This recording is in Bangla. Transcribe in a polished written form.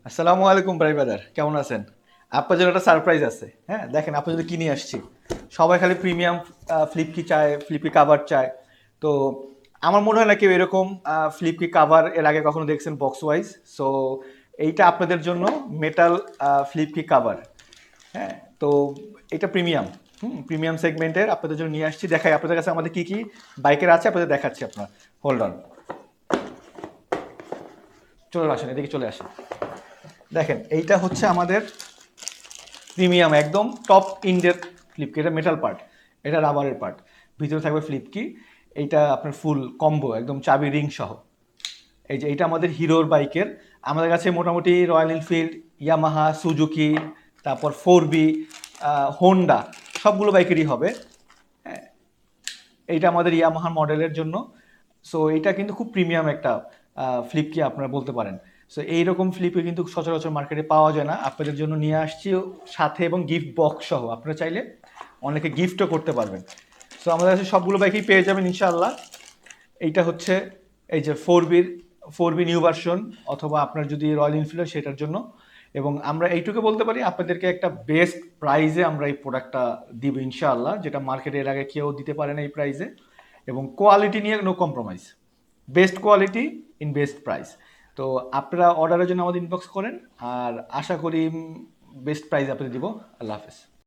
আসসালামু আলাইকুম ভাই ব্রাদার, কেমন আছেন? আপনার জন্য একটা সারপ্রাইজ আছে। হ্যাঁ, দেখেন আপনার জন্য কি নিয়ে আসছি। সবাই খালি প্রিমিয়াম ফ্লিপকি চায়, ফ্লিপকি কাভার চায়। তো আমার মনে হয় না কেউ এরকম ফ্লিপকি কাভার এর আগে কখনো দেখছেন বক্স ওয়াইজ। সো এইটা আপনাদের জন্য মেটাল ফ্লিপকি কাভার। হ্যাঁ, তো এটা প্রিমিয়াম, প্রিমিয়াম সেগমেন্টের আপনাদের জন্য নিয়ে আসছি। দেখাই আপনাদের কাছে আমাদের কি কি বাইকের আছে, আপনাদের দেখাচ্ছি। আপনার হোল্ড অন, চলে আসেন, এদিকে চলে আসেন। দেখেন এইটা হচ্ছে আমাদের প্রিমিয়াম, একদম টপ ইন্ডের ফ্লিপকি। এটা মেটাল পার্ট, এটা রাবারের পার্ট, ভিতরে থাকবে ফ্লিপকি। এইটা আপনার ফুল কম্বো, একদম চাবি রিং সহ। এই যে এইটা আমাদের হিরোর বাইকের। আমাদের কাছে মোটামুটি রয়্যাল এনফিল্ড, ইয়ামাহা, সুজুকি, তারপর 4B, হোন্ডা, সবগুলো বাইকেরই হবে। হ্যাঁ, এইটা আমাদের ইয়ামাহা মডেলের জন্য। সো এইটা কিন্তু খুব প্রিমিয়াম একটা ফ্লিপকে আপনারা বলতে পারেন। সো এইরকম ফ্লিপে কিন্তু সচরাচর মার্কেটে পাওয়া যায় না। আপনাদের জন্য নিয়ে আসছি সাথে, এবং গিফট বক্স সহ। আপনারা চাইলে অনেকে গিফটও করতে পারবেন। সো আমাদের কাছে সবগুলো বাইকই পেয়ে যাবেন ইনশাআল্লাহ। এইটা হচ্ছে এই যে 4B নিউ ভার্সন, অথবা আপনার যদি রয়্যাল এনফিল্ড সেটার জন্য। এবং আমরা এইটুকু বলতে পারি, আপনাদেরকে একটা বেস্ট প্রাইজে আমরা এই প্রোডাক্টটা দিব ইনশাআল্লাহ, যেটা মার্কেটে এর আগে কেউ দিতে পারে না এই প্রাইজে। এবং কোয়ালিটি নিয়ে no compromise, best quality in best price. তো আপনারা অর্ডারের জন্য আমাদের ইনবক্স করেন, আর আশা করি বেস্ট প্রাইস আপনাদের দিব। আল্লাহ হাফেজ।